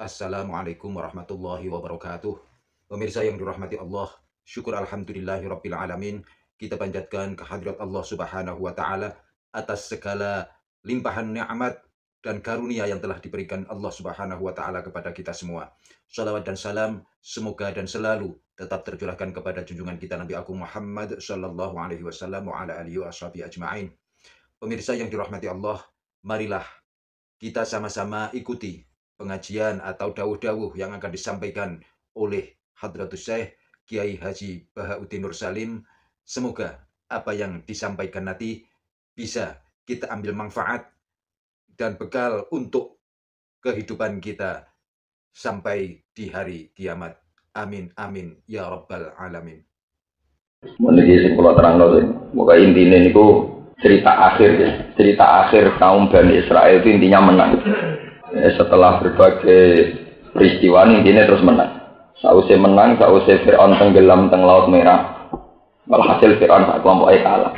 Assalamualaikum warahmatullahi wabarakatuh. Pemirsa yang dirahmati Allah, syukur alhamdulillahi rabbil alamin. Kita panjatkan kehadirat Allah Subhanahu wa taala atas segala limpahan nikmat dan karunia yang telah diberikan Allah Subhanahu wa taala kepada kita semua. Salawat dan salam semoga dan selalu tetap tercurahkan kepada junjungan kita Nabi Agung Muhammad sallallahu alaihi wasallam wa ala alihi washabihi ajmain. Pemirsa yang dirahmati Allah, marilah kita sama-sama ikuti pengajian atau dawuh-dawuh yang akan disampaikan oleh Hadratus Syekh Kiai Haji Bahauddin Nur Salim. Semoga apa yang disampaikan nanti bisa kita ambil manfaat dan bekal untuk kehidupan kita sampai di hari kiamat. Amin, amin, ya rabbal alamin. Menurut sing kula terangno moga intine niku cerita akhir ya. Cerita akhir kaum Bani Israel itu intinya menang. Setelah berbagai peristiwa intinya terus menang. Sausé menang, sausé Fir'aun tenggelam teng Laut Merah. Walhasil Fir'aun sak kelompoknya kalah.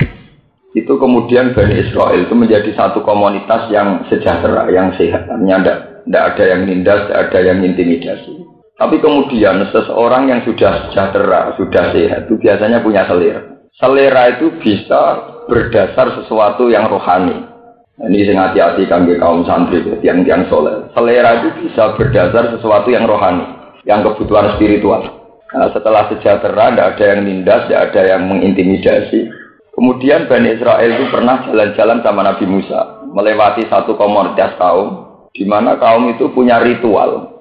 Itu kemudian Bani Israel itu menjadi satu komunitas yang sejahtera, yang sehat. Artinya tidak ada yang nindas, tidak ada yang intimidasi. Tapi kemudian seseorang yang sudah sejahtera, sudah sehat, itu biasanya punya selera. Selera itu bisa berdasar sesuatu yang rohani. Ini sing hati-hati kangge kaum santri, tiang-tiang soleh. Selera itu bisa berdasar sesuatu yang rohani, yang kebutuhan spiritual. Nah, setelah sejahtera, tidak ada yang nindas, tidak ada yang mengintimidasi. Kemudian Bani Israel itu pernah jalan-jalan sama Nabi Musa, melewati satu komunitas kaum, di mana kaum itu punya ritual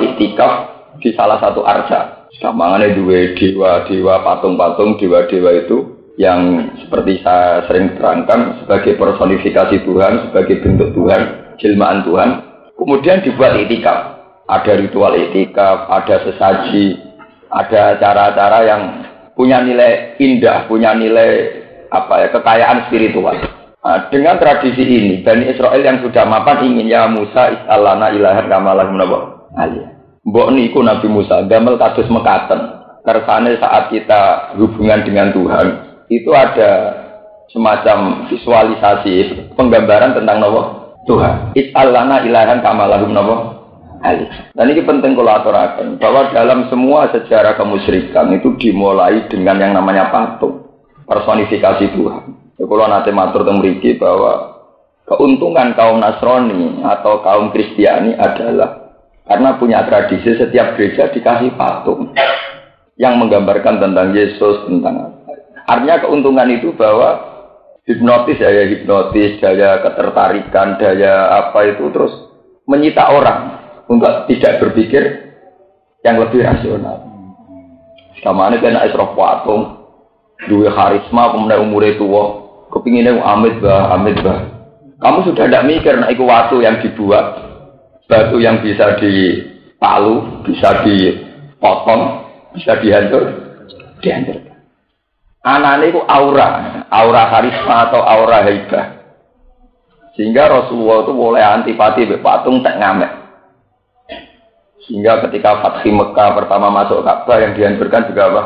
iktikaf di salah satu arca. Gampangane duwe dewa-dewa, patung-patung dewa-dewa itu yang seperti saya sering terangkan sebagai personifikasi Tuhan, sebagai bentuk Tuhan, jelmaan Tuhan. Kemudian dibuat iktikaf. Ada ritual iktikaf, ada sesaji, ada cara-cara yang punya nilai indah, punya nilai kekayaan spiritual. Nah, dengan tradisi ini, Bani Israel yang sudah mapan ingin ya Musa is'alana ilahan kamalahum aliyah. Mbok niku Nabi Musa gamel kados mekaten. Kersane saat kita hubungan dengan Tuhan, itu ada semacam visualisasi penggambaran tentang Tuhan. Is'alana ilahan kamalahum aliyah. Dan ini penting kalau aturaken bahwa dalam semua sejarah kemusyrikan itu dimulai dengan yang namanya patung, personifikasi Tuhan. Kalau nanti matur teng mriki bahwa keuntungan kaum Nasrani atau kaum Kristiani adalah karena punya tradisi setiap gereja dikasih patung yang menggambarkan tentang Yesus, tentang apa. Artinya keuntungan itu bahwa hipnotis, daya ketertarikan, daya apa itu terus menyita orang untuk tidak berpikir yang lebih rasional. Kamane kena isroh patung, duwe karisma, kemudian umure tuwa. Kepinginnya amit bah. Kamu sudah tidak mikir nak iku watu yang dibuat, batu yang bisa dipalu, bisa dipotong, bisa dihancur. Anane itu aura karisma atau aura haibah. Sehingga Rasulullah itu boleh antipati be patung tak ngamek. Sehingga ketika Fathi Mekah pertama masuk Ka'bah yang dihancurkan juga apa?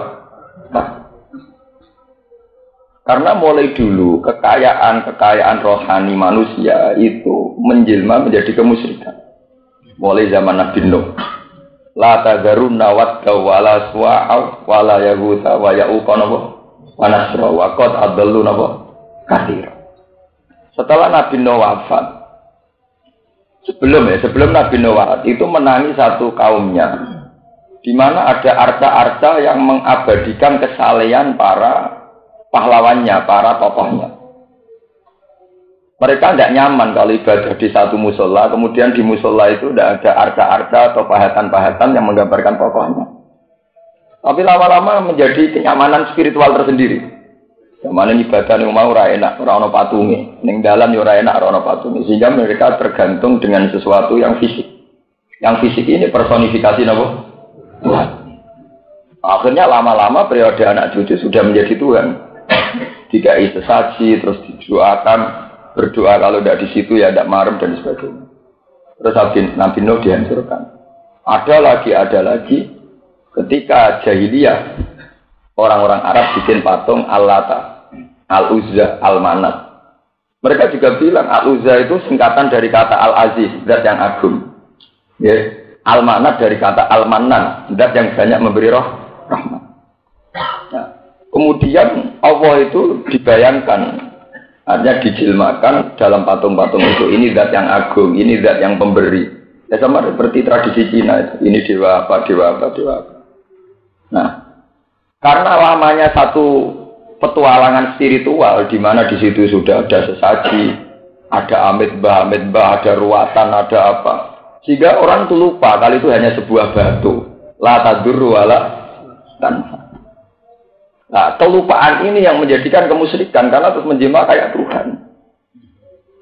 Karena mulai dulu kekayaan rohani manusia itu menjelma menjadi kemusyrikan. Mulai zaman Nabi Nuh. La tadzarunna wadda wala suwa'a wala yaghutsa wa ya'uqa wa nasra wa qad adallu katsira. Setelah Nabi Nuh wafat, sebelum Nabi Nuh wafat itu menangi satu kaumnya di mana ada arca-arca yang mengabadikan kesalehan para pahlawannya, para tokohnya. Mereka tidak nyaman kalau ibadah di satu musola, kemudian di musola itu tidak ada arca-arca atau pahatan-pahatan yang menggambarkan tokohnya. Tapi lama-lama menjadi kenyamanan spiritual tersendiri. Zaman ibadah yang mau ora enak, ora ono patunge, ning dalan yo ora enak, ora ono patunge. Sehingga mereka tergantung dengan sesuatu yang fisik. Yang fisik ini personifikasi napa? Tuhan. Akhirnya lama-lama periode anak cucu sudah menjadi Tuhan. Dikai sesaji, terus didoakan, berdoa kalau tidak di situ ya tidak marem dan sebagainya. Terus Nabi Nuh dihancurkan. Ada lagi, ketika jahiliyah orang-orang Arab bikin patung Al-Lata, Al-Uzza, Al-Manat. Mereka juga bilang Al-Uzza itu singkatan dari kata Al-Aziz, zat yang agung. Ya, Al-manat dari kata al-manan, zat yang banyak memberi rahmat. Nah, kemudian Allah itu dibayangkan, artinya dijilmakan dalam patung-patung itu. Ini zat yang agung, ini zat yang pemberi. Ya sama seperti tradisi Cina itu. Ini dewa apa, dewa apa, dewa apa. Nah, karena lamanya satu petualangan spiritual di mana di situ sudah ada sesaji, ada amit-bah, ada ruatan, ada apa. Sehingga orang itu lupa kalau itu hanya sebuah batu. La tadurru wala tanfa. Nah, kelupaan ini yang menjadikan kemusyrikan karena terus menjima kayak Tuhan.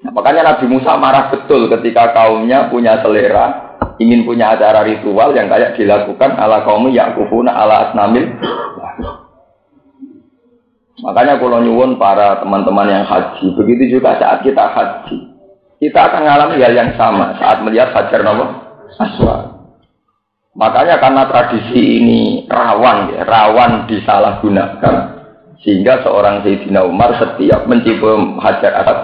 Nah, makanya Nabi Musa marah betul ketika kaumnya punya selera, ingin punya acara ritual yang kayak dilakukan ala kaum yakufuna ala asnamil. Makanya kalau nyuwun para teman-teman yang haji, begitu juga saat kita haji, kita akan mengalami hal yang sama saat melihat Hajar Aswad. Makanya karena tradisi ini rawan disalahgunakan, sehingga seorang Sayyidina Umar setiap mencium Hajar Aswad,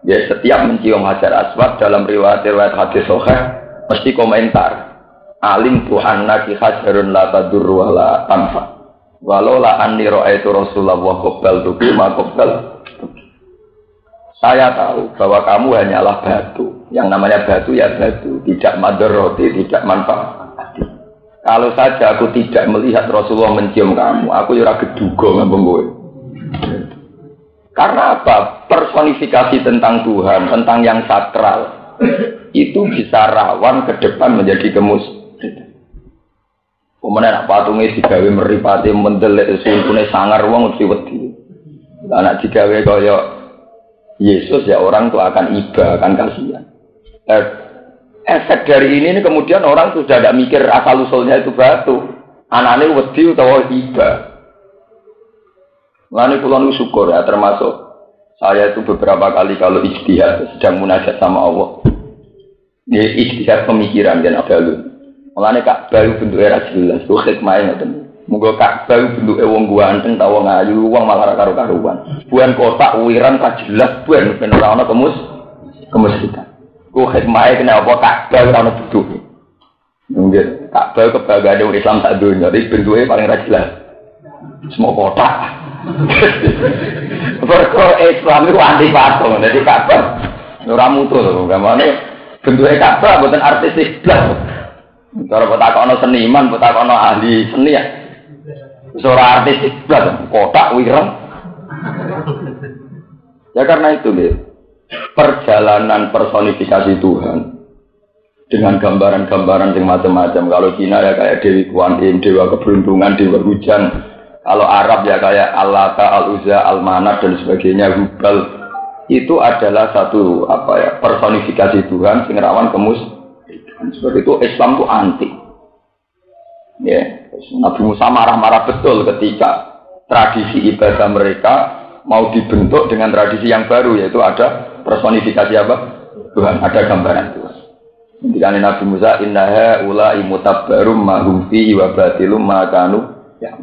setiap mencium Hajar Aswad dalam riwayat hadis sahih mesti komentar, alim tuhannaki hajarun la tadurru wa la tanfa. Walau la anni ra'aitu Rasulullah qabbal tubi ma qabbal. Saya tahu bahwa kamu hanyalah batu. Yang namanya batu ya batu, tidak madarroti, tidak manfaat. Kalau saja aku tidak melihat Rasulullah mencium kamu, aku ora geduga ngambung kowe. Karena apa? Personifikasi tentang Tuhan, tentang yang sakral, itu bisa rawan ke depan menjadi kemusyrikan. Pemenang nak patungnya digawe meripati mendelik sumpune sangar wong mesti wedi. Anak digawe kaya Yesus ya orang tuh akan iba, akan kasihan. Efek dari ini kemudian orang sudah tidak mikir asal usulnya itu batu. Anaknya wedi utawa iba. Lalu kula syukur ya, termasuk saya itu beberapa kali kalau ijtihad sedang munajat sama Allah. Ini ijtihad pemikiran dan abdalun. Mulane Ka'bah bentuke ra jelas, ku hikmahe ngoten. Muga Ka'bah bentuke wong ganteng ta wong ayu, wong malah karo-karuan. Buan kotak wiran ka jelas buan ben ora ana kemusyrikan. Ku hikmahe kenapa Ka'bah ora ana bentuke. Nggih, Ka'bah kebanggaan wong Islam sak donya, iki bentuke paling ra jelas. Semua kotak. Perko Islam itu anti patung, jadi Ka'bah ora mutu lho, gamane bentuke Ka'bah mboten artistik blas. Cara petakono seniman, petakono ahli seni ya. Ora artistik blas, kotak wireng. Ya karena itu deh. Perjalanan personifikasi Tuhan dengan gambaran-gambaran yang macam-macam. Kalau Cina ya kayak Dewi Kuan Im, dewa keberuntungan, dewa hujan. Kalau Arab ya kayak Al-Lata, Al-Uzza, Al-Manat dan sebagainya, Hubal. Itu adalah satu personifikasi Tuhan sing rawan kemusyrikan. Seperti itu Islam itu anti. Ya, Nabi Musa marah-marah betul ketika tradisi ibadah mereka mau dibentuk dengan tradisi yang baru, yaitu ada personifikasi apa? Tuhan, ada gambaran Tuhan. Ketika Nabi Musa innaha ulai mutabbarum ma hum fihi wa batilum ma kanu ya.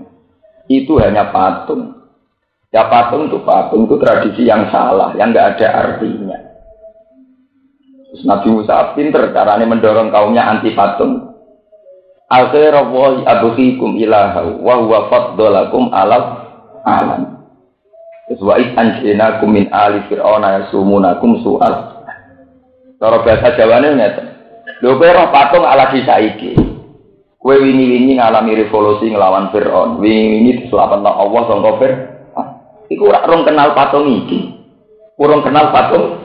Itu hanya patung. Ya patung itu tradisi yang salah, yang enggak ada artinya. Terus Nabi Musa pinter caranya mendorong kaumnya anti patung. Al-khairu abghikum ilaha wa huwa faddalakum alal alam. Terus wa anjinakum min ali fir'auna yasumunakum su'al. Cara bahasa Jawane ngeten. Lho kowe roh patung ala disaiki. Kowe wingi-wingi ngalami revolusi nglawan Firaun. Wingi diselametno Allah sangka Firaun. Iku ora rong kenal patung iki. Kurang kenal patung.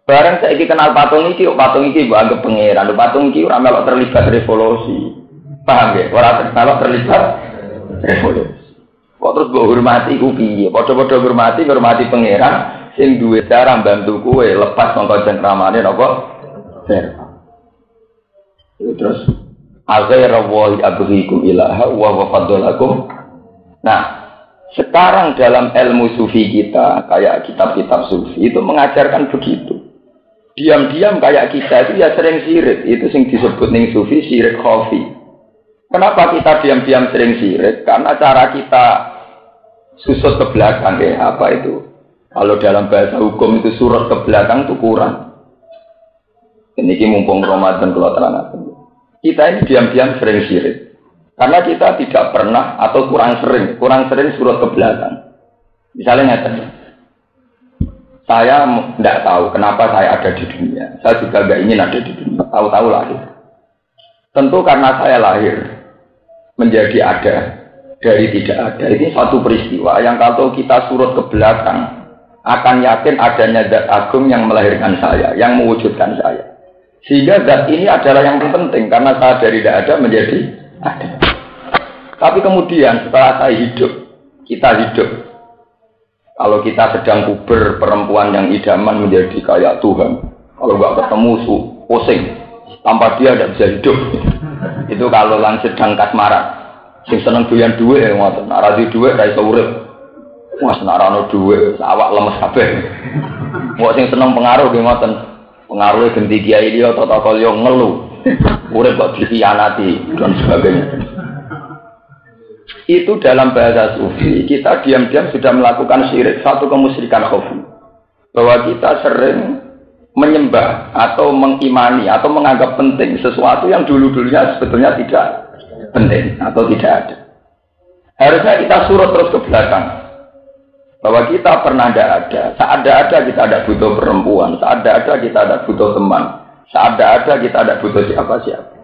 Barang saiki kenal patung iki mbok anggap pangeran. Patung iki ora melok terlibat revolusi. Paham ya? Ora melok terlibat revolusi. Kok terus mbok hormati ku piye? Padha-padha ngurmati pangeran sing duwe cara bantu kowe lepas saka cengkramane napa? Terus aghayra wa abghikum ilaha wa faddalakum. Nah, sekarang dalam ilmu sufi kita, kayak kitab-kitab sufi itu mengajarkan begitu. Diam-diam kayak kita itu ya sering syirik. Itu yang disebut ning sufi syirik khafi. Kenapa kita diam-diam sering syirik? Karena cara kita susut ke belakang ya, apa itu? Kalau dalam bahasa hukum itu surut ke belakang itu kurang. Ini mumpung Ramadan kalau terang. kita ini diam-diam sering syirik. Karena kita tidak pernah atau kurang sering surut ke belakang. Misalnya nyata, saya tidak tahu kenapa saya ada di dunia. Saya juga tidak ingin ada di dunia. Tahu-tahu lahir. Tentu karena saya lahir menjadi ada dari tidak ada. Ini satu peristiwa yang kalau kita surut ke belakang akan yakin adanya zat agung yang melahirkan saya, yang mewujudkan saya. Sehingga zat ini adalah yang terpenting karena saya dari tidak ada menjadi ada. Tapi kemudian setelah saya hidup, kita hidup. Kalau kita sedang puber, perempuan yang idaman menjadi kayak Tuhan. Kalau nggak ketemu, pusing. Tanpa dia tidak bisa hidup. Itu kalau lang sedang kasmaran. Sing seneng doyan duwe, ngoten. Ora di duwe ra iso urip. Wah, senarano duwe, awak lemes kabeh. Wong sing seneng pengaruh nggih ngoten. Pengaruhe genti kiai liya tata kaya ngelu. Urip kok dikhianati dan sebagainya. Itu dalam bahasa sufi, kita diam-diam sudah melakukan syirik, satu kemusyrikan khafi. Bahwa kita sering menyembah atau mengimani atau menganggap penting sesuatu yang dulu-dulunya sebetulnya tidak penting atau tidak ada. Harusnya kita surut terus ke belakang. Bahwa kita pernah ada. Saat ada kita ada butuh perempuan. Saat ada kita ada butuh teman. Saat ada kita ada butuh siapa-siapa.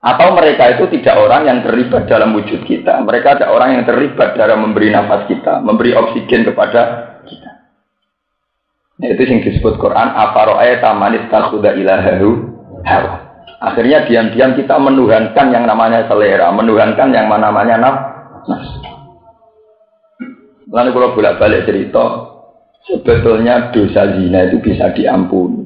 Atau mereka itu tidak orang yang terlibat dalam wujud kita. Mereka ada orang yang terlibat dalam memberi nafas kita, memberi oksigen kepada kita. Nah, itu yang disebut Quran, afara'aita man ittakhadha ilahahu hawa. Akhirnya diam-diam kita menuhankan yang namanya selera, menuhankan yang namanya nafsu. Lalu kalau bolak-balik cerita, sebetulnya dosa zina itu bisa diampuni.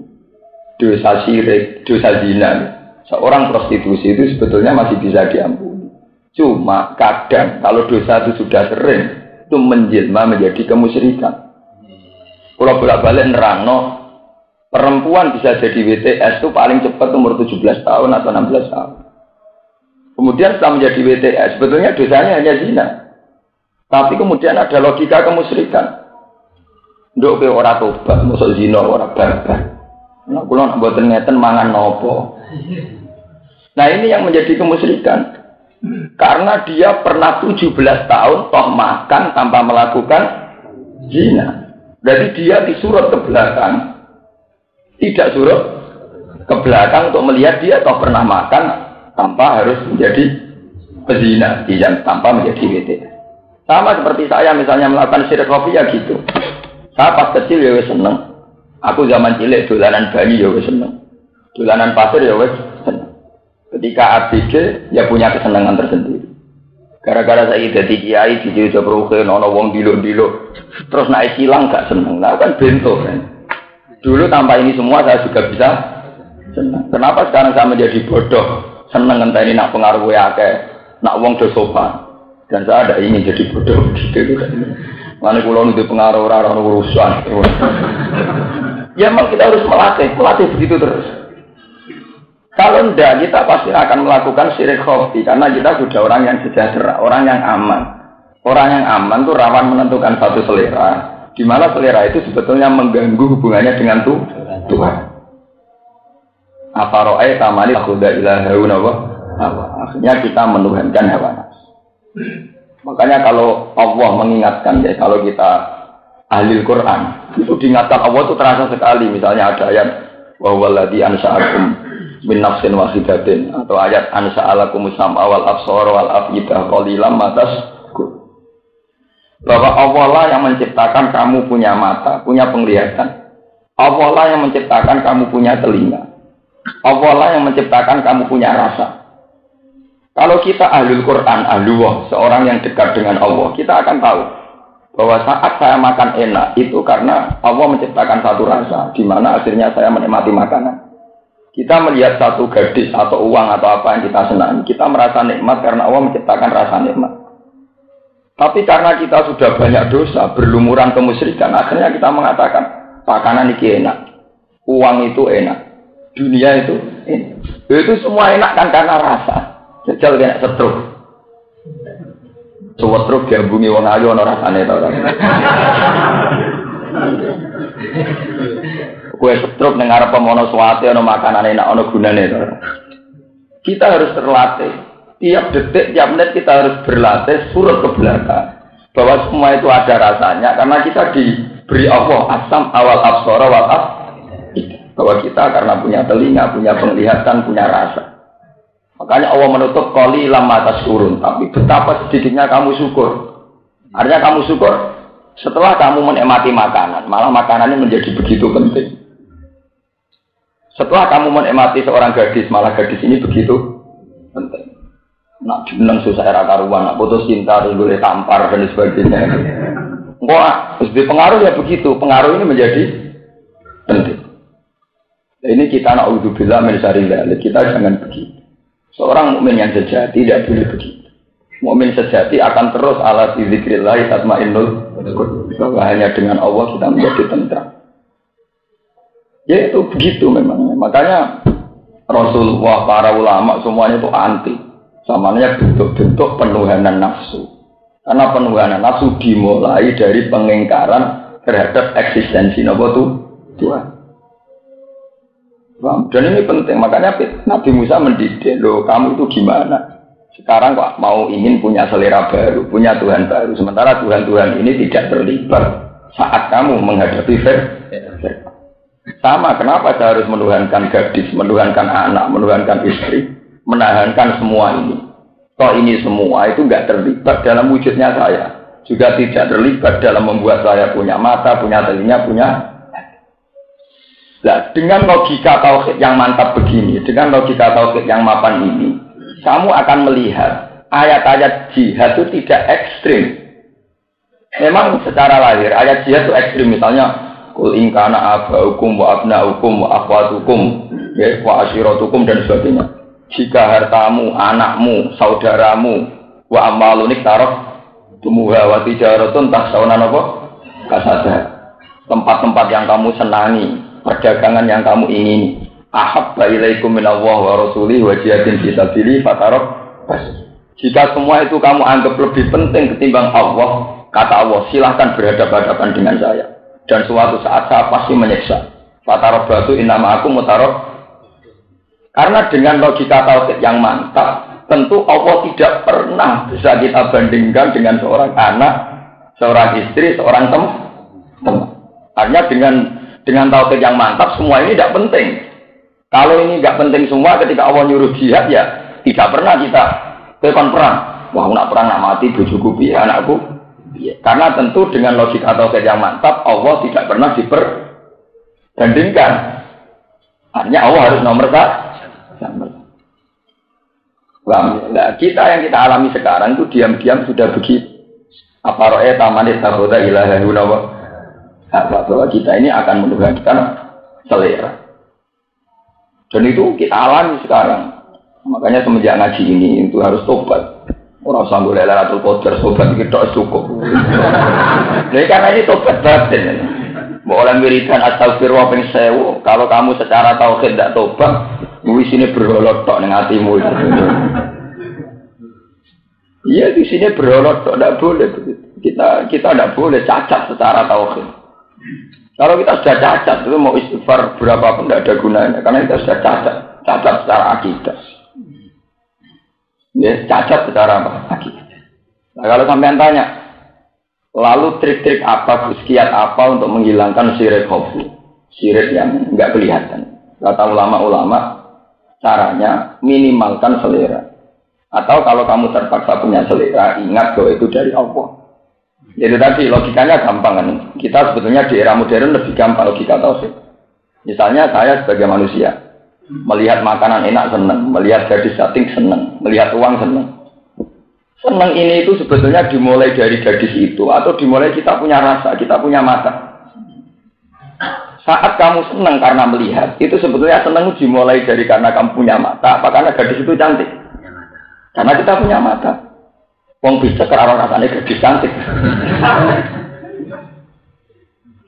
Dosa syirik, dosa zina. Seorang prostitusi itu sebetulnya masih bisa diampuni. Cuma kadang kalau dosa itu sudah sering, itu menjelma menjadi kemusyrikan. Kalau bolak-balik nerangno, perempuan bisa jadi WTS itu paling cepat umur 17 tahun atau 16 tahun. Kemudian setelah menjadi WTS, sebetulnya dosanya hanya zina. Tapi kemudian ada logika kemusyrikan. Nduk ke ora tobat, mosok zina ora barbar. Nah, kula nak mboten ngeten mangan nopo. Nah, ini yang menjadi kemusyrikan. Karena dia pernah 17 tahun toh makan tanpa melakukan zina. Berarti dia disuruh ke belakang. Tidak surut ke belakang untuk melihat dia toh pernah makan tanpa harus menjadi pezina, tidak tanpa menjadi WT. Sama seperti saya misalnya melakukan syirik khafiyah gitu. Saya pas kecil ya wis seneng. Aku zaman cilik dolanan bayi ya wis seneng. Dolanan pasir ya wis seneng. Ketika ABG ya punya kesenangan tersendiri. Gara-gara saya jadi kiai di Jawa Peruke ana wong diluk-diluk terus naik silang gak seneng. Nah kan bento kan. Dulu tanpa ini semua saya juga bisa seneng. Kenapa sekarang saya menjadi bodoh? Seneng ngenteni nak pengaruh akeh, nak wong do sopan. Dan saya ada ingin jadi bodoh gitu kan. Mana kula nuduh pengaruh ora ono urusan. Ya memang kita harus melatih begitu terus. Kalau tidak, kita pasti akan melakukan syirik khafi karena kita sudah orang yang sejahtera, orang yang aman. Orang yang aman itu rawan menentukan satu selera, di mana selera itu sebetulnya mengganggu hubungannya dengan Tuhan. Afara'aita man ittakhadha ilahahu hawa. Akhirnya kita menuhankan hawa nafsu. Makanya kalau Allah mengingatkan ya, kalau kita ahli Quran itu diingatkan Allah itu terasa sekali. Misalnya ada ayat wa huwallazi ansa'akum min nafsin wahidatin atau ayat ansa'alakumus sam'a wal absara wal afidah qalilan ma tashkurun. Bahwa Allah lah yang menciptakan kamu punya mata, punya penglihatan. Allah lah yang menciptakan kamu punya telinga. Allah lah yang menciptakan kamu punya rasa. Kalau kita ahlul Quran, ahlullah, seorang yang dekat dengan Allah, kita akan tahu bahwa saat saya makan enak itu karena Allah menciptakan satu rasa, di mana akhirnya saya menikmati makanan. Kita melihat satu gadis atau uang atau apa yang kita senangi, kita merasa nikmat karena Allah menciptakan rasa nikmat. Tapi karena kita sudah banyak dosa, berlumuran kemusyrikan, akhirnya kita mengatakan makanan ini enak, uang itu enak, dunia itu enak. Itu semua enak kan karena rasa. Jajal kena setruk. Setruk diambungi wong ayu ana rasane ta ora. Kowe setruk ning arep pemono suwate ana makanan enak ana gunane ta. Kita harus terlatih. Tiap detik, tiap menit kita harus berlatih surut ke belakang. Bahwa semua itu ada rasanya karena kita diberi Allah asam awal absara wal ab. Bahwa kita karena punya telinga, punya penglihatan, punya rasa. Makanya Allah menutup qali lam tashkurun, tapi betapa sedikitnya kamu syukur. Artinya kamu syukur setelah kamu menikmati makanan, malah makanannya menjadi begitu penting. Setelah kamu menikmati seorang gadis, malah gadis ini begitu penting. Nak jeneng susah era karuan, nak putus cinta, terus boleh tampar dan sebagainya. Wah, terus pengaruh ya begitu. Pengaruh ini menjadi penting. Nah, ini kita na'udzubillah min syarri dzalik. Kita jangan begitu. Seorang mukmin yang sejati tidak boleh begitu. Mukmin sejati akan terus ala dzikrillah tatmainnul qulub. Bahwa hanya dengan Allah kita menjadi tentram. Ya itu begitu memang. Makanya Rasulullah, para ulama semuanya itu anti. Samanya bentuk-bentuk penuhanan nafsu. Karena penuhanan nafsu dimulai dari pengingkaran terhadap eksistensi Tuhan. Dan ini penting. Makanya Nabi Musa mendidik, loh kamu itu gimana? Sekarang kok mau ingin punya selera baru, punya Tuhan baru. Sementara Tuhan-Tuhan ini tidak terlibat saat kamu menghadapi Fir'aun. Sama, kenapa saya harus menuhankan gadis, menuhankan anak, menuhankan istri, menahankan semua ini. Kok ini semua itu enggak terlibat dalam wujudnya saya. Juga tidak terlibat dalam membuat saya punya mata, punya telinga, punya. Nah, dengan logika tauhid yang mantap begini, dengan logika tauhid yang mapan ini, kamu akan melihat ayat-ayat jihad itu tidak ekstrim. Memang secara lahir ayat jihad itu ekstrim, misalnya Kul in kana abaukum wa abnaukum wa akhwatukum wa ashiratukum dan sebagainya. Jika hartamu, anakmu, saudaramu wa amalunik taraf tumuha wa tijaratun taksawna apa? Kasada. Tempat-tempat yang kamu senangi, perdagangan yang kamu ingini. Ahabba ilaikum minallahi wa rasulihi wa jihadin fi sabilihi fatarab. Jika semua itu kamu anggap lebih penting ketimbang Allah, kata Allah, silahkan berhadapan-hadapan dengan saya. Dan suatu saat saya pasti menyiksa. Fatarabatu innama aku mutarab. Karena dengan logika tauhid yang mantap, tentu Allah tidak pernah bisa kita bandingkan dengan seorang anak, seorang istri, seorang teman. Artinya dengan tauhid yang mantap, semua ini tidak penting. Kalau ini tidak penting semua, ketika Allah nyuruh jihad ya tidak pernah kita tekan perang. Wah, nak perang nak mati bojoku piye anakku. Karena tentu dengan logika tauhid yang mantap, Allah tidak pernah diperbandingkan. Artinya Allah harus nomor satu. Nah, kita yang kita alami sekarang itu diam-diam sudah begitu. Apa ro'e tamanit tahoda ilaha hunawa. Bahwa kita ini akan menuhankan selera. Dan itu kita alami sekarang. Makanya semenjak ngaji ini itu harus tobat. Orang sanggup Lailatul Qadar sobat kita cukup. Jadi karena ini tobat batin. Mau orang wiridan astagfirullah ping 1000. Kalau kamu secara tauhid tidak tobat, wis ini berholot tok ning atimu itu. Iya di sini berholot tok tidak boleh. Kita tidak boleh cacat secara tauhid. Kalau kita sudah cacat itu mau istighfar berapapun tidak ada gunanya karena kita sudah cacat secara akidah. Ya, cacat secara apa? Akidah. Nah, kalau sampean tanya, lalu trik-trik apa, kiat apa untuk menghilangkan syirik khafi, syirik yang enggak kelihatan? Kata ulama-ulama, caranya minimalkan selera. Atau kalau kamu terpaksa punya selera, ingat bahwa itu dari Allah. Jadi tadi logikanya gampang kan? Kita sebetulnya di era modern lebih gampang logika tauhid. Misalnya saya sebagai manusia, melihat makanan enak senang, melihat gadis cantik senang, melihat uang senang. Senang ini itu sebetulnya dimulai dari gadis itu atau dimulai kita punya rasa, kita punya mata. Saat kamu senang karena melihat, itu sebetulnya senang dimulai dari karena kamu punya mata, apa karena gadis itu cantik? Karena kita punya mata. Wong bisa karena rasanya gadis cantik.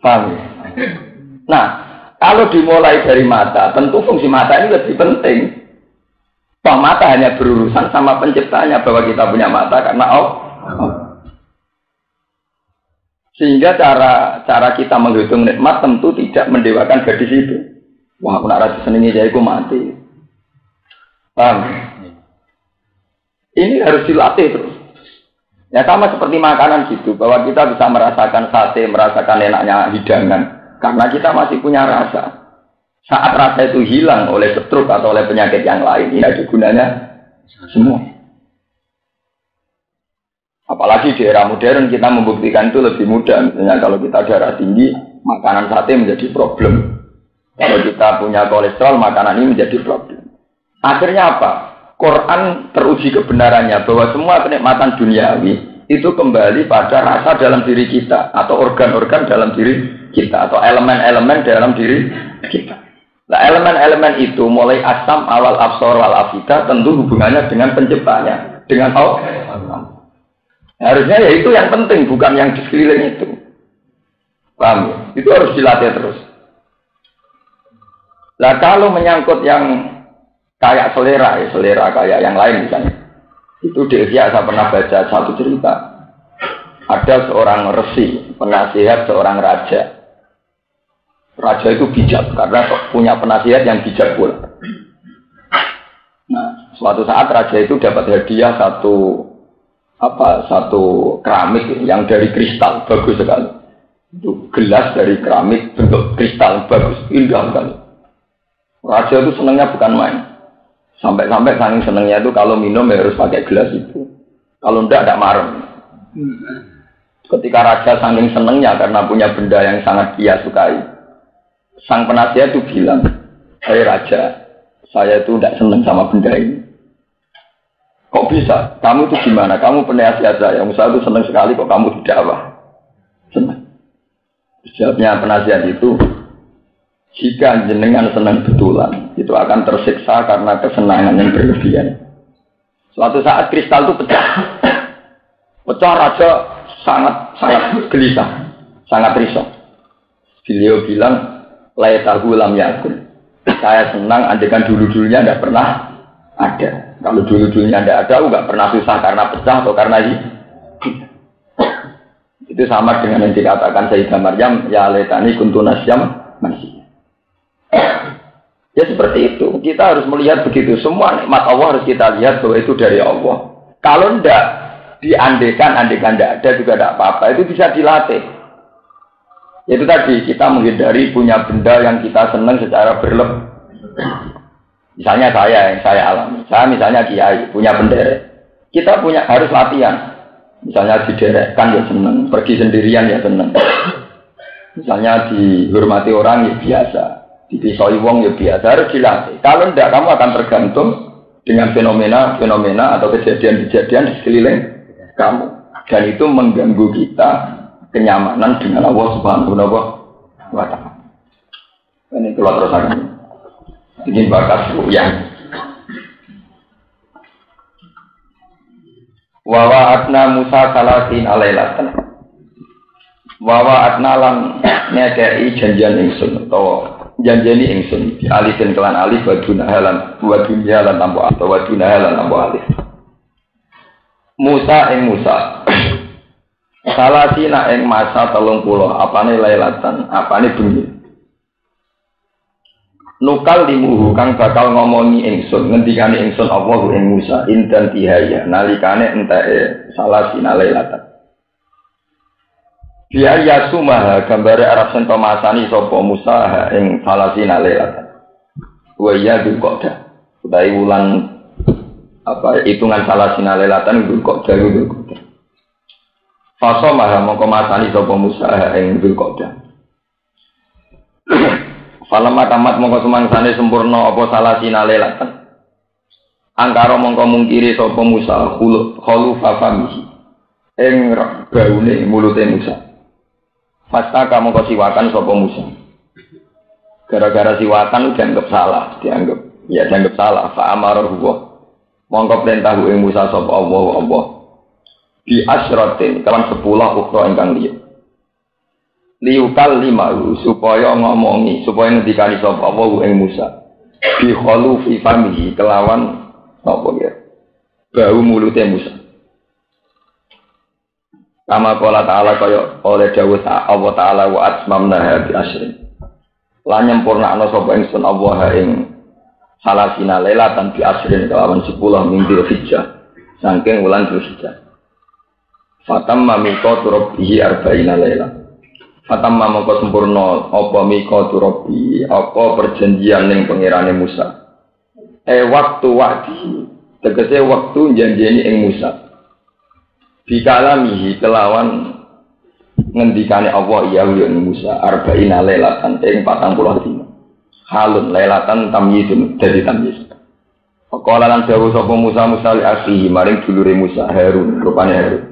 Paham? Nah, kalau dimulai dari mata, tentu fungsi mata ini lebih penting. Toh mata hanya berurusan sama penciptanya bahwa kita punya mata karena Allah. Sehingga cara kita menghitung nikmat tentu tidak mendewakan gadis itu. Wah, aku nak rasa senengnya jadi aku mati. Paham? Ini harus dilatih terus. Ya sama seperti makanan gitu, bahwa kita bisa merasakan sate, merasakan enaknya hidangan, karena kita masih punya rasa. Saat rasa itu hilang oleh stroke atau oleh penyakit yang lain, ini ada gunanya semua. Apalagi di era modern kita membuktikan itu lebih mudah. Misalnya kalau kita darah tinggi, makanan sate menjadi problem. Kalau kita punya kolesterol, makanan ini menjadi problem. Akhirnya apa? Quran teruji kebenarannya bahwa semua kenikmatan duniawi itu kembali pada rasa dalam diri kita atau organ-organ dalam diri kita atau elemen-elemen dalam diri kita. Nah, elemen-elemen itu mulai asam, awal, absor, wal afida tentu hubungannya dengan penciptanya, dengan Allah. Harusnya ya itu yang penting, bukan yang di sekeliling itu. Paham? Itu harus dilatih terus. Nah kalau menyangkut yang kayak selera kayak yang lain misalnya. Itu di Ihya saya pernah baca satu cerita. Ada seorang resi, penasihat seorang raja. Raja itu bijak karena punya penasihat yang bijak pula. Nah, suatu saat raja itu dapat hadiah satu keramik yang dari kristal, bagus sekali. Itu gelas dari keramik bentuk kristal, bagus, indah sekali. Raja itu senangnya bukan main. Sampai-sampai saking senangnya itu kalau minum ya harus pakai gelas itu. Kalau tidak marah. Ketika raja saking senangnya karena punya benda yang sangat dia sukai, sang penasihat itu bilang, "Hai raja, saya itu tidak senang sama benda ini." "Kok bisa? Kamu itu gimana? Kamu penasihat saya. Saya itu senang sekali kok kamu tidak apa?" "Senang." Jawabnya penasihat itu, "Jika jenengan senang betulan, itu akan tersiksa karena kesenangan yang berlebihan." Suatu saat kristal itu pecah. Pecah, raja sangat gelisah, sangat risau. Beliau bilang, "Laitahu lam yakun." Saya senang andaikan dulu-dulunya tidak pernah ada. Kalau dulu-dulunya tidak ada, nggak pernah susah karena pecah atau karena ini. Itu sama dengan yang dikatakan Sayyidah Maryam, "Ya laitani kuntu nasyam masih." Ya seperti itu. Kita harus melihat begitu. Semua nikmat Allah harus kita lihat bahwa itu dari Allah. Kalau tidak diandekan tidak ada juga tidak apa-apa. Itu bisa dilatih. Itu tadi kita menghindari punya benda yang kita senang secara berlebih. Misalnya yang saya alami. Saya misalnya kiai punya bendera. Kita harus latihan. Misalnya diderekkan ya senang, pergi sendirian ya senang. Misalnya dihormati orang ya biasa, dipisoi wong ya biasa, harus dilatih. Kalau tidak kamu akan tergantung dengan fenomena atau kejadian-kejadian di sekeliling kamu. Dan itu mengganggu kita kenyamanan dengan Allah Subhanahu wa Ta'ala. Ini keluar terus akan. Ini bakat yang Wawaatna Musa salasin alailatan. Wawaatna lan ngekei janjian ingsun atau janjeni ingsun di alifin kelan alif waduna halan tambo atau waduna halan tambo alif. Musa ing Musa salasina ing masa 30 apane lailatan apane bengi. Nukal limuhu kang bakal ngomongi ingsun ngendikane ingsun Allah ing Musa indan tihaya nalikane enteke salasina lailatan. Biaya sumaha gambare arep sento masani sapa Musa ing salasina lailatan. Wa ya dukoda. Utawi wulan hitungan salasina lailatan dukoda dukoda. Fasa maha mongko masani sapa Musa ing dukoda. Falamma tamat mongko sumangsane sempurna apa salasina lailatan. Angkara mongko mungkiri sapa Musa khulu fafamihi. Ing baune mulute Musa. Fastaka mongko siwakan sapa Musa. Gara-gara siwakan dianggap salah, fa amara huwa. Mongko perintah ing Musa sapa Allah. Bi asratin kawan 10 ukra ingkang liya. Liukal limahu supaya ngendikani sapa Allah ing Musa bi khulufi famihi kelawan apa ya bau mulute Musa kama qala ta'ala kaya oleh dawuh Allah taala wa atmamna bi asrin lan nyempurnakno sapa ingsun Allah ing salasina lailatan bi asrin kelawan 10 ming Dzulhijjah saking wulan Dzulhijjah. Fatamma miqatu rabbih arba'ina laila. Fatamma mongko sempurna apa miqatu rabbi, apa perjanjian ning pangerane Musa. Waktu tegese waktu janjeni ing Musa. Bikalamihi kelawan ngendikane Allah ya Musa arba'ina lailatan ing 40 dina. Halun lailatan tamyizun dadi tamyiz. Faqala lan dawuh sapa Musa li akhihi maring dulure Musa Harun rupane Harun.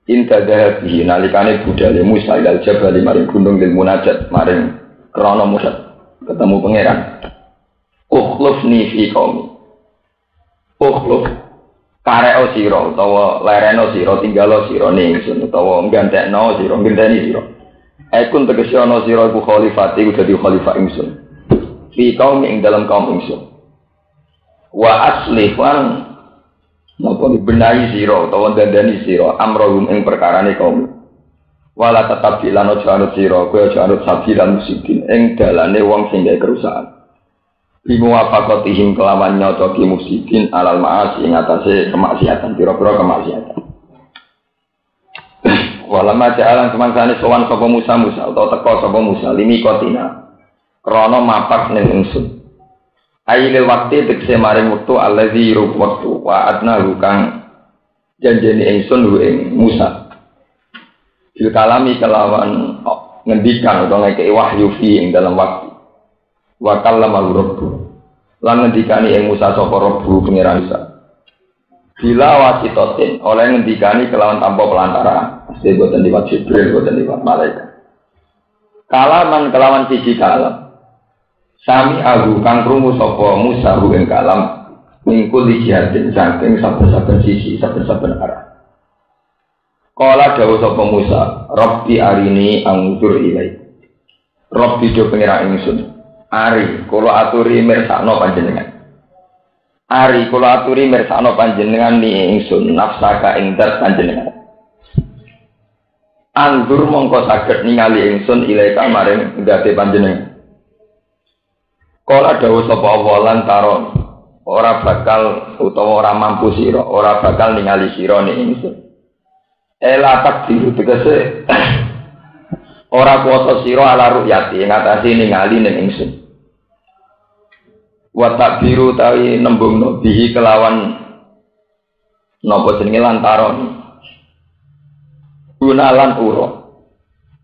Inta dhahabihi nalikane budale Musa ilal jabal maring gunung lil munajat maring krana Musa ketemu pangeran. Ukhlufni fi qaumi. Ukhluf kareo sira utawa lereno sira tinggalo sira ning ingsun utawa nggantekno sira ngenteni sira. Ekun tegese ana sira iku khalifah iku dadi khalifah ingsun. Fi qaumi ing dalam kaum ingsun. Wa aslihwan napa dibenahi sira utawa dandani sira amrohum ing perkarane kaum. Wala tetap lan aja anut sira kowe aja anut sabilan musyrikin ing dalane wong sing gawe kerusakan. Bimuwafaqatihim kelawan nyocoki musyrikin alal ma'asi ing atase kemaksiatan pira-pira kemaksiatan. Walama ja'alan semangsane sowan sapa Musa utawa teka sapa Musa limi kotina krana mapak ning ingsun. Ailil waktu tekse maring wektu allazi rub waktu wa adna kang janjene ingsun ing Musa. Bil kalami kelawan ngendikan utawa ngekeki wahyu fi ing dalam waktu. Wa kallama rabbu. Lan ngendikani ing Musa sapa rabbu pangeran Musa. Bila wasitotin oleh ngendikani kelawan tanpa pelantara. Mesti boten liwat Jibril boten liwat malaikat. Kalaman kelawan siji kalam. Sami agu kang krungu sapa Musa ing kalam mingkul dijihatin saking saben-saben sisi saben-saben arah. Kala dawuh sapa Musa, Rabbi arini angdur ilai. Rabbi do pengira ingsun. Ari kula aturi mirsakno panjenengan. Ari kula aturi mirsakno panjenengan ni ingsun nafsaka ing dat panjenengan. Angdur mongko saged ningali ingsun ilai maring ngate panjenengan. Kala dawuh sapa Allah lan taron ora bakal utawa ora mampu sira ora bakal ningali sira ning ingsun. Ela takdir tegese ora kuwasa sira ala ru'yati ngatasi ningali ning ingsun. Wa takbiru tawi nembungno bihi kelawan napa jenenge lantaron. Gunalan ura.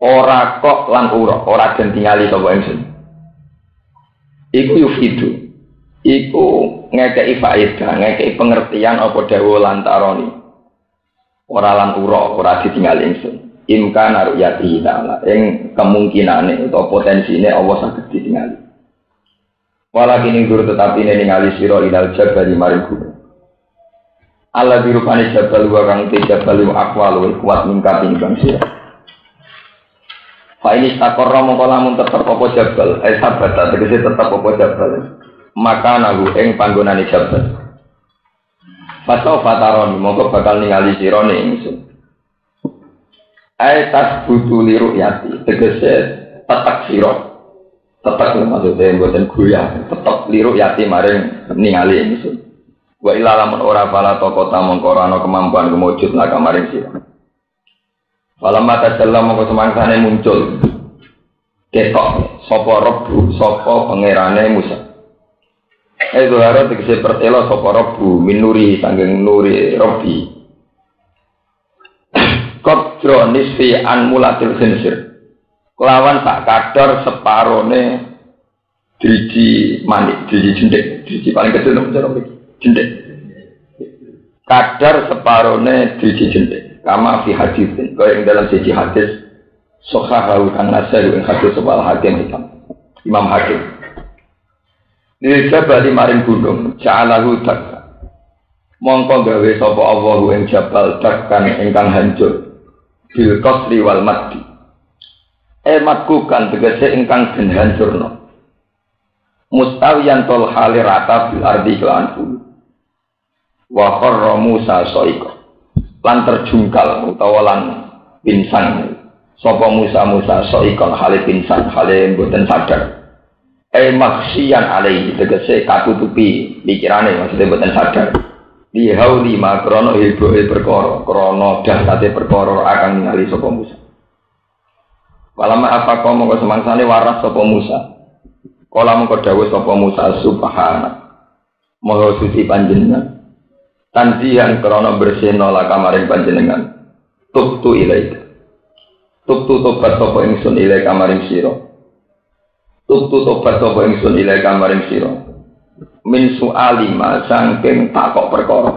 Ora kok lan ura, ora den tingali sapa ingsun. Iku yufidu. Iku ngekeki faedah, ngekeki pengertian apa dawuh lantaroni. Ora lan ura, ora ditinggal ingsun. Imkan aruyati ta'ala ing kemungkinane utawa potensine Allah saged ditingali. Walakin ing dur tetapi ningali sira ilal jabal maring gunung. Allah dirupani jabal wa kang te jabal aqwal wa kuat mingkat ing sira. Fa ini takorra mongko lamun tetep apa jabal, sabata tegese tetep apa jabal. Maka nahu ing panggonane jabal. Fasau fataron mongko bakal ningali sira ning ingsun. Tas butuh liru yati tegese tetep sira. Tetep maksudnya mboten goyah, tetep liru yati maring ningali ingsun. Wa ila lamun ora bala kota mongko ana kemampuan kemujud lan maring sira. Falamma tajalla mongko semangsane muncul ketok sapa Rabbu sapa pangerane Musa. Dohara tegese pertelo sapa Rabbu minuri sanging nuri Rabbi. Qadra nisfi an mulatil khinsir. Kelawan sak kadar separone driji manik, driji jendek, driji paling kecil nang cara iki. Jendek. Kadar separone driji jendek. Kama fi hadis, kaya yang dalam siji hadis Sohahahu kang nasar yang hadis sebal hakim Imam Hakim. Ini jabal maring gunung Ja'alahu dakka. Mongko gawe sapa Allah ing jabal dakkan ingkang hancur bil qasri wal maddi. Matkukan tegese ingkang den hancurna. Mustawiyan tol hali rata bil ardi kelan bumi. Wa qarra Musa sa'iqa. Lan terjungkal utawa lan pinsang sapa Musa sa'iqan hale pinsang hale mboten sadar maksian alaihi tegese katutupi pikirane maksudnya boten sadar di hauli ma krono heboe perkara krono dahsate perkara akan ningali sapa Musa. Walama apa kau mongko semangsane waras sapa Musa. Kala mongko dawuh sapa Musa subhana. Maha suci panjenengan. Tandihan krono bersihna la kamaring panjenengan. Tubtu ilaika. Tubtu tobat sapa ingsun ilaika kamaring sira. Tubtu tobat sapa ingsun ilaika kamaring sira. Min su'alima saking takok perkara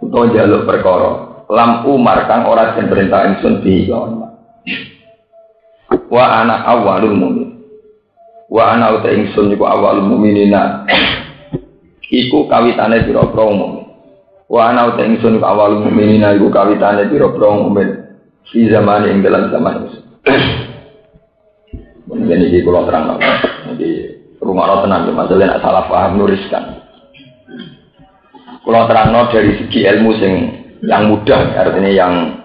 utawa njaluk perkara lam umar kang ora den perintah ingsun diilang wa ana awwalul mukmin wa ana uta ingsun iku awwalul mukminina iku kawitane pira-pira mukmin wa ana uta ingsun iku awwalul mukminina iku kawitane pira-pira mukmin fi zaman ing dalam zaman mungkin iki kula terangno iki rumah tenang, masalah nak salah paham nuriskan. Kalau terangno dari segi ilmu yang mudah, artinya yang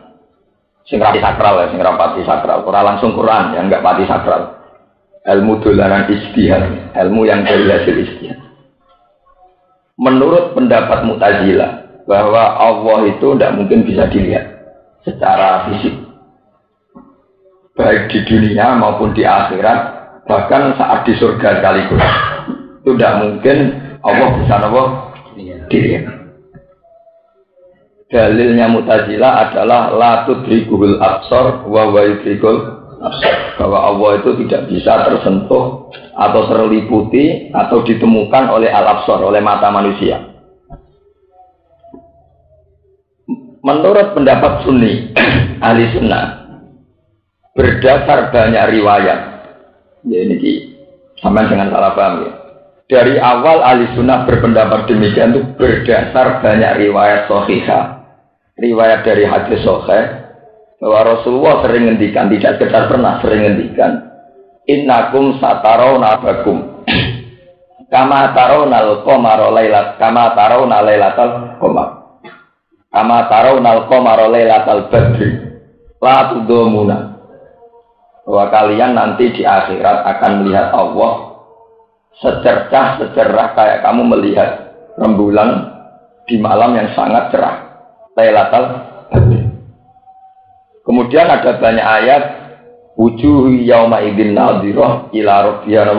rapati sakral ya, rapati sakral. Ora langsung Quran, yang enggak pati sakral. Ilmu dolanan ijtihad, ilmu yang dari hasil ijtihad. Menurut pendapat Mu'tazilah bahwa Allah itu tidak mungkin bisa dilihat secara fisik, baik di dunia maupun di akhirat. Bahkan saat di surga sekaligus itu tidak mungkin Allah bisa dilihat. Dalilnya Mu'tazilah adalah la tudrikul absar wa wa yudrikul absar, bahwa Allah itu tidak bisa tersentuh atau terliputi atau ditemukan oleh al-absar, oleh mata manusia. Menurut pendapat Sunni ahli sunnah, berdasar banyak riwayat, ya ini sama dengan salah paham ya. Dari awal ahli sunnah berpendapat demikian itu berdasar banyak riwayat sahihah, riwayat dari hadis sahih bahwa Rasulullah sering ngendikan, tidak sekedar pernah sering ngendikan, innakum satarawna bakum kama tarawnal qamara lailat kama tarawna lailatal qamar kama tarawnal qamara lailatal badri la tudamuna, bahwa kalian nanti di akhirat akan melihat Allah secercah kayak kamu melihat rembulan di malam yang sangat cerah, Lailatul Badr. Kemudian ada banyak ayat wujuh yauma idzin nadhirah ila rabbiha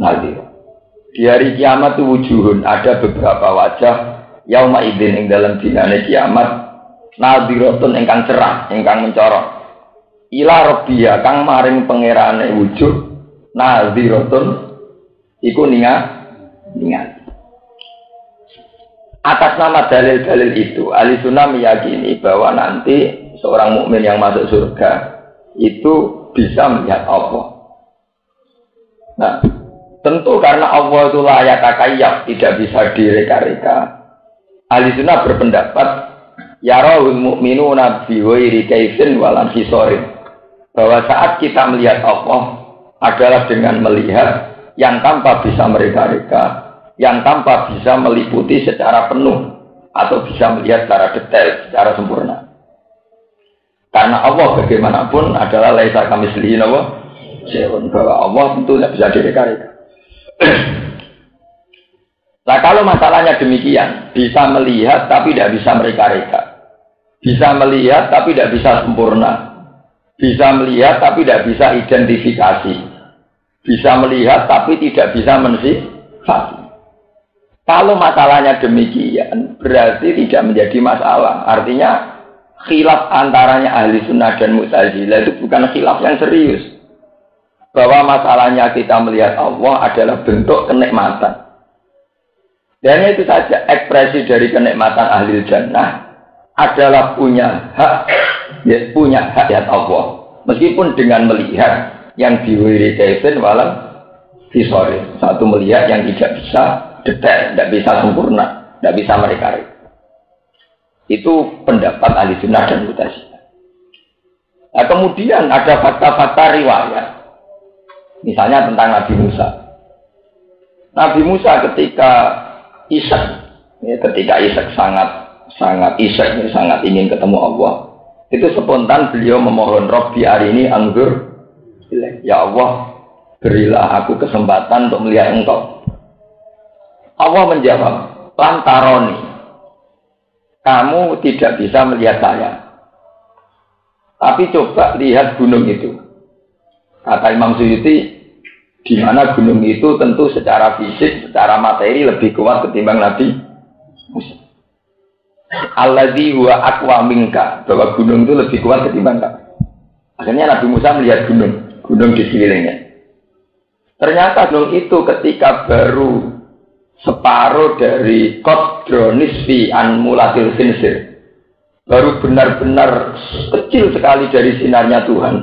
nadhirah. Di hari kiamat itu wujuhun, ada beberapa wajah yauma idzin ing dalam dinane kiamat nadhiratun ingkang cerah, ingkang mencorong. Ila rabbiha kang maring pangerane wujuh nadhiratun iku ningat. Atas nama dalil-dalil itu, ahli sunnah meyakini bahwa nanti seorang mukmin yang masuk surga itu bisa melihat Allah. Nah, tentu karena Allah itu layak takayyaf, tidak bisa direka-reka. Ahli sunnah berpendapat yarahul mu'minuna bi ghairi kaifin walan hisorin, bahwa saat kita melihat Allah adalah dengan melihat yang tanpa bisa mereka-reka, yang tanpa bisa meliputi secara penuh atau bisa melihat secara detail, secara sempurna. Karena Allah bagaimanapun adalah laisa kamitslihi syai'un, bahwa Allah tentu tidak bisa direka-reka. Nah, kalau masalahnya demikian, bisa melihat tapi tidak bisa mereka-reka, bisa melihat tapi tidak bisa sempurna, bisa melihat tapi tidak bisa identifikasi, bisa melihat tapi tidak bisa mensifati. Kalau masalahnya demikian, berarti tidak menjadi masalah. Artinya khilaf antaranya ahli sunnah dan Mu'tazilah itu bukan khilaf yang serius. Bahwa masalahnya kita melihat Allah adalah bentuk kenikmatan. Dan itu saja, ekspresi dari kenikmatan ahli jannah adalah punya hak, ya, punya hak lihat Allah. Meskipun dengan melihat yang diwiri kaifin walam hisori, satu melihat yang tidak bisa detail, tidak bisa sempurna, tidak bisa mereka. Itu pendapat ahli sunnah dan Mu'tazilah. Nah, kemudian ada fakta-fakta riwayat, misalnya tentang Nabi Musa. Nabi Musa ketika Ishak, ya, ketika Ishak sangat ingin ketemu Allah, itu spontan beliau memohon Rabbi arini anzur, ya Allah, berilah aku kesempatan untuk melihat engkau. Allah menjawab, lantaroni, kamu tidak bisa melihat saya. Tapi coba lihat gunung itu. Kata Imam Suyuti, di mana gunung itu tentu secara fisik, secara materi lebih kuat ketimbang Nabi Musa. Alladzi huwa aqwa minka, bahwa gunung itu lebih kuat ketimbang kamu. Akhirnya Nabi Musa melihat gunung di sekelilingnya. Ternyata gunung itu ketika baru separuh dari qadra nisfi an mulatil khinsir, baru benar-benar kecil sekali dari sinarnya Tuhan.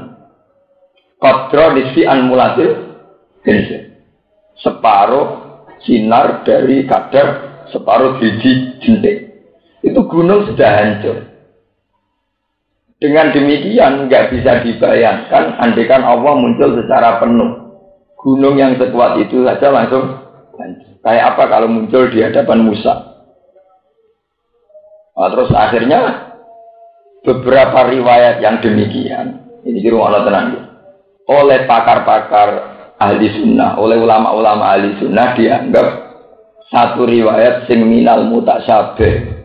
Qadra nisfi an mulatil separuh sinar dari kadar separuh biji jentik. Itu gunung sudah hancur. Dengan demikian nggak bisa dibayangkan andaikan Allah muncul secara penuh. Gunung yang sekuat itu saja langsung hancur. Kayak apa kalau muncul di hadapan Musa? Nah, terus akhirnya beberapa riwayat yang demikian ini kira Allah tenang oleh pakar-pakar ahli sunnah, oleh ulama-ulama ahli sunnah dianggap satu riwayat sing minal mutasyabih.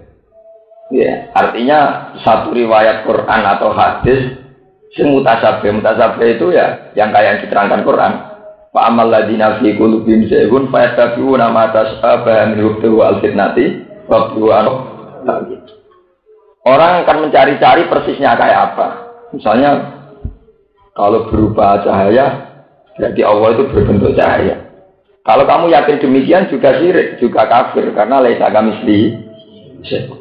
Ya, artinya satu riwayat Quran atau hadis sing mutasyabih. Mutasyabih itu ya yang kayak yang diterangkan Quran. Fa amal ladzina fi qulubihim zaygun fa yattabi'una ma tashabaha min hubtihi al-fitnati wa orang akan mencari-cari persisnya kayak apa. Misalnya kalau berupa cahaya berarti Allah itu berbentuk cahaya. Kalau kamu yakin demikian juga syirik, juga kafir karena laisa kamitslihi syai'.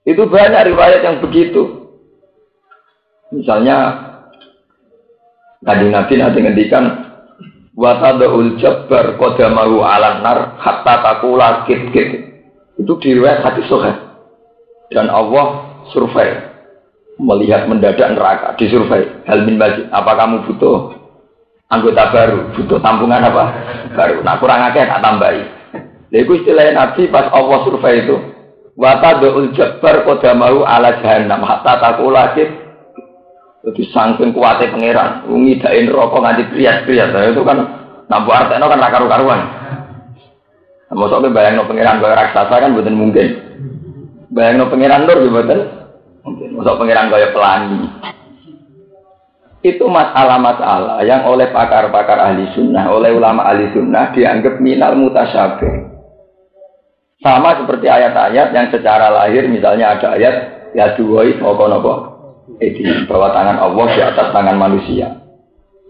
Itu banyak riwayat yang begitu. Misalnya Kanjeng Nabi nanti ngendikan wa tadul jabbar qadamahu 'alan nar hatta taqula kit-kit. Itu di riwayat hadis sahih. Dan Allah survei melihat mendadak neraka, disurvei. Hal min majid, apa kamu butuh anggota baru, butuh tampungan apa? Baru. Nah, kurang akeh tak tambahi. Lha iku istilah Nabi pas Allah survei itu. Wa tadul jabbar qadamahu 'ala jahannam hatta taqula kit. Jadi saking kuatnya pangeran, ngidain rokok nganti kriat-kriat. Nah, itu kan nampu artekno kan ra karu-karuan. Mosok bayangno pangeran kaya raksasa kan mboten mungkin. Bayangno pangeran nur mboten mungkin. Mosok pangeran kaya pelangi. Itu masalah-masalah yang oleh pakar-pakar ahli sunnah, oleh ulama ahli sunnah dianggap minal mutasyabih. Sama seperti ayat-ayat yang secara lahir, misalnya ada ayat ya duwai nopo-nopo itu bahwa tangan Allah di atas tangan manusia.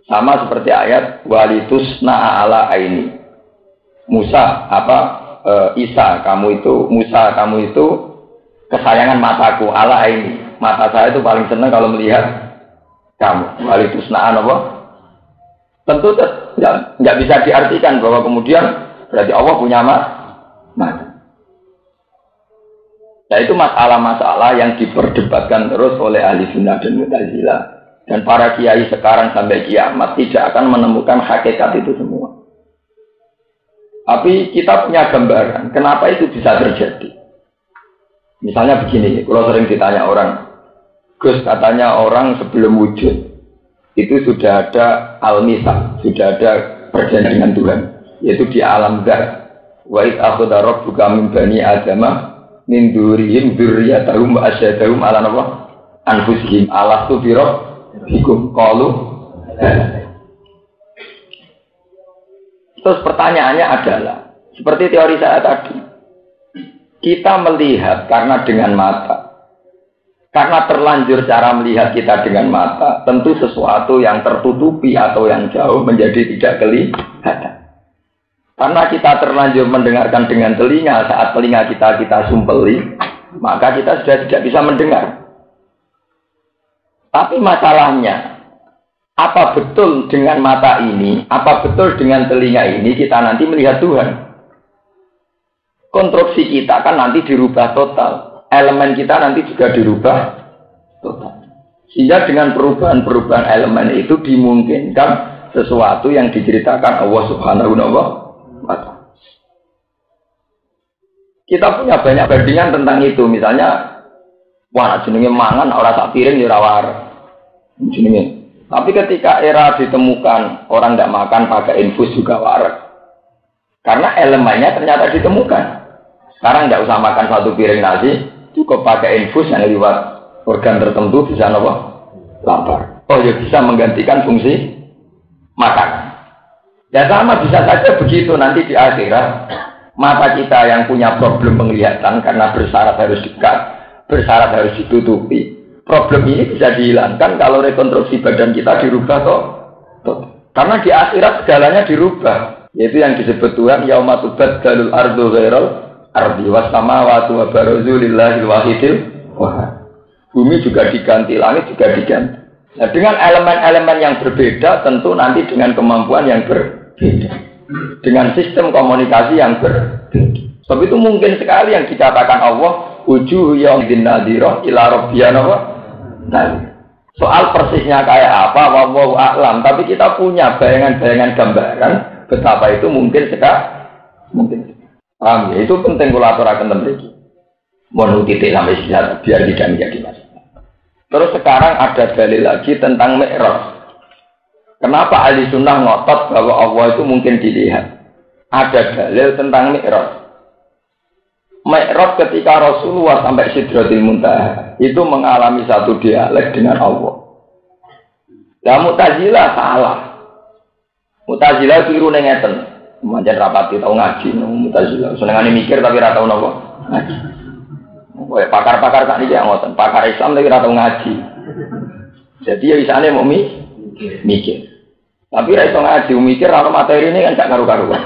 Sama seperti ayat walitusna ala aini. Musa Isa kamu itu kesayangan mataku ala aini. Mata saya itu paling senang kalau melihat kamu. Walitusna apa? Tentu nggak bisa diartikan bahwa kemudian berarti Allah punya mata. Nah itu masalah-masalah yang diperdebatkan terus oleh ahli sunnah dan Mu'tazilah. Dan para kiai sekarang sampai kiamat tidak akan menemukan hakikat itu semua. Tapi kita punya gambaran, kenapa itu bisa terjadi. Misalnya begini, kalau sering ditanya orang, Gus katanya orang sebelum wujud, itu sudah ada al-mitsaq, sudah ada perjanjian dengan Tuhan, yaitu di alam zar. Wa id akhadha rabbuka min bani adama min durihim dzurriyyatahum wa asyhadahum ala anfusihim alastu bi rabbikum qalu. Terus pertanyaannya adalah seperti teori saya tadi. Kita melihat karena dengan mata. Karena terlanjur cara melihat kita dengan mata, tentu sesuatu yang tertutupi atau yang jauh menjadi tidak kelihatan. Karena kita terlanjur mendengarkan dengan telinga, saat telinga kita sumpeli, maka kita sudah tidak bisa mendengar. Tapi masalahnya, apa betul dengan mata ini, apa betul dengan telinga ini kita nanti melihat Tuhan? Konstruksi kita kan nanti dirubah total. Elemen kita nanti juga dirubah total. Sehingga dengan perubahan-perubahan elemen itu dimungkinkan sesuatu yang diceritakan Allah Subhanahu wa ta'ala. Kita punya banyak bandingan tentang itu. Misalnya, wah jenenge mangan ora sak piring ya ora war. Jenenge Tapi ketika era ditemukan orang tidak makan pakai infus juga waras. Karena elemennya ternyata ditemukan. Sekarang tidak usah makan satu piring nasi, cukup pakai infus yang lewat organ tertentu bisa apa? Lapar. Oh ya bisa menggantikan fungsi makan. Ya sama bisa saja begitu nanti di akhirat mata kita yang punya problem penglihatan karena bersyarat harus dekat, bersyarat harus ditutupi. Problem ini bisa dihilangkan kalau rekonstruksi badan kita dirubah toh. Karena di akhirat segalanya dirubah. Yaitu yang disebut Tuhan yauma tubaddalul ardu ghairal ardi was samawati wa barazu lillahil wahidil wahhad. Bumi juga diganti, langit juga diganti. Nah, dengan elemen-elemen yang berbeda tentu nanti dengan kemampuan yang berbeda. Dengan sistem komunikasi yang berbeda. Sebab itu mungkin sekali yang dikatakan Allah wujuh yaumidin nadhirah ila rabbiyana. Nah, soal persisnya kayak apa, wallahu a'lam. Tapi kita punya bayangan-bayangan gambaran betapa itu mungkin sekali. Mungkin. Paham ya? Itu penting kalau aturakan memiliki. Mohon titik sampai sini biar tidak menjadi masalah. Terus sekarang ada dalil lagi tentang Mi'raj. Kenapa ahli sunnah ngotot bahwa Allah itu mungkin dilihat? Ada dalil tentang Mi'raj. Mi'raj ketika Rasulullah sampai Sidratil Muntaha itu mengalami satu dialek dengan Allah. Nah, Mu'tazilah salah. Mu'tazilah keliru ngeten. Manjan rapati tau ngaji Mu'tazilah. Senengane mikir tapi ora tau napa ngaji. Kowe pakar-pakar sak niki ngoten, pakar Islam tapi ora tau ngaji. Jadi ya isane mau mikir. Tapi ra iso ngaji mikir ora materi ini kan gak karu-karuan.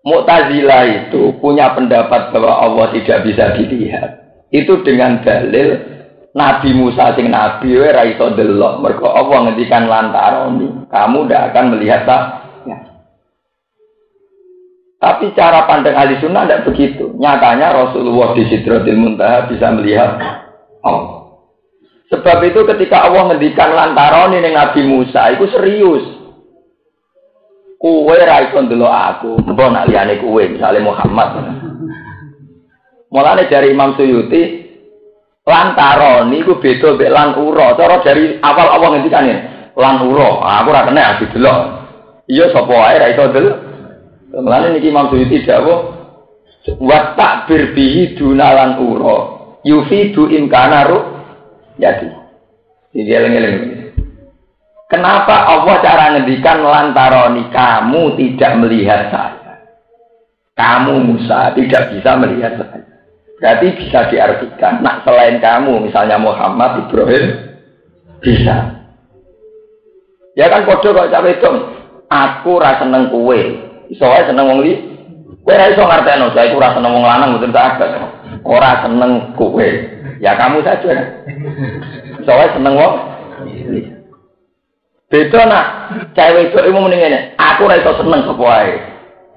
Mu'tazilah itu punya pendapat bahwa Allah tidak bisa dilihat. Itu dengan dalil Nabi Musa sing nabi ora iso delok mergo Allah ngendikan lantaran kamu ndak akan melihat tak. Ya. Tapi cara pandang ahli sunnah tidak begitu. Nyatanya Rasulullah di Sidratil Muntaha bisa melihat Allah. Sebab itu ketika Allah ngendikan lantaran ning Nabi Musa itu serius. Kowe ra iso ndelok aku, mbok nak liyane kowe, misale Muhammad. Mulane dari Imam Suyuti, lantaron niku beda mek lan ura. Cara dari awal Allah ngendikane, lan ura, aku ora kena didelok. Iya sapa wae ra iso ndelok. Mulane niki Imam Suyuti dawuh, wa ta'bir bihi dunalan ura, yufidu imkana ru jadi. Dieling-eling. Kenapa Allah cara ngendikan lantaroni kamu tidak melihat saya? Kamu Musa tidak bisa melihat saya. Berarti bisa diartikan, nak selain kamu, misalnya Muhammad, Ibrahim, bisa. Ya kan kode kok cawe itu, aku rasa seneng kue, soalnya seneng wong li, kue rasa ngerteno, saya itu rasa seneng wong lanang, betul tak ada. Orang seneng kue, ya kamu saja. Soalnya seneng wong li. Beda nak, cewek itu ilmu mendingan aku raiso seneng sepuai,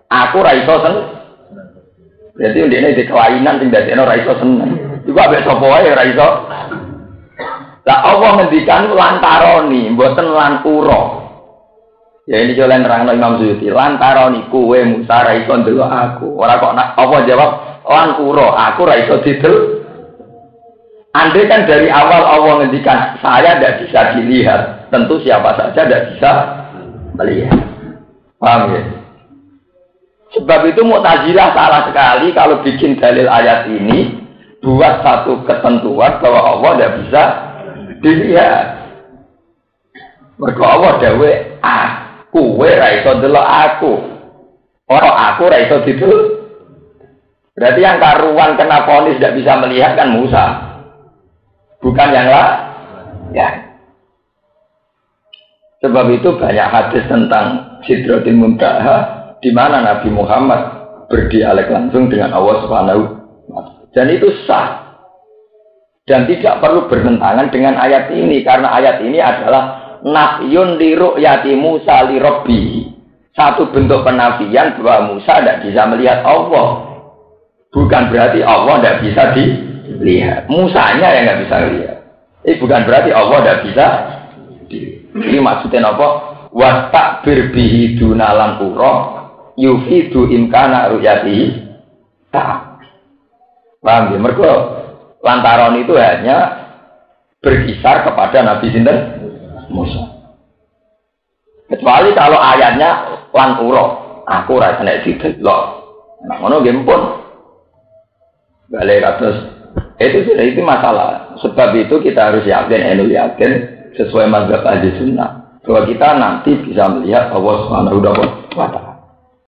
aku raiso seneng. Jadi ini di kelainan tidak ada raiso seneng. Juga abek sepuai raiso. Lah Allah ngendikan lantaroni, mboten lan ura. Ya ini jalan nerangno Imam Suyuti, lantaroni kuwe Musa raiso ndelok aku. Ora kok nak apa jawab lan ura, aku raiso didel. Andai kan dari awal Allah ngendikan saya tidak bisa dilihat, tentu siapa saja tidak bisa melihat. Paham ya? Sebab itu Mu'tazilah salah sekali kalau bikin dalil ayat ini buat satu ketentuan bahwa Allah tidak bisa dilihat. Mergo Allah dawe aku ra iso delok aku. Ora aku ra iso didelok. Berarti yang karuan kena vonis tidak bisa melihat kan Musa. Bukan yang lain. Ya. Sebab itu banyak hadis tentang Sidratil Muntaha di mana Nabi Muhammad berdialek langsung dengan Allah Subhanahu wa taala. Dan itu sah. Dan tidak perlu bertentangan dengan ayat ini karena ayat ini adalah nafyun li ru'yati Musa li rabbi. Satu bentuk penafian bahwa Musa tidak bisa melihat Allah. Bukan berarti Allah tidak bisa dilihat. Musanya yang tidak bisa lihat. Bukan berarti Allah tidak bisa dilihat. Ini maksudnya apa? Wa ta'bir bihi dunalan ura yufidu imkana ru'yati ta. Paham ya? Mergo lantaran itu hanya berkisar kepada Nabi sinten Musa. Kecuali kalau ayatnya lan uro, aku ora kena didelok. Nah, ngono nggih pun. Balik kados itu masalah. Sebab itu kita harus yakin, sesuai mazhab ahli sunnah bahwa kita nanti bisa melihat Allah Subhanahu wa taala.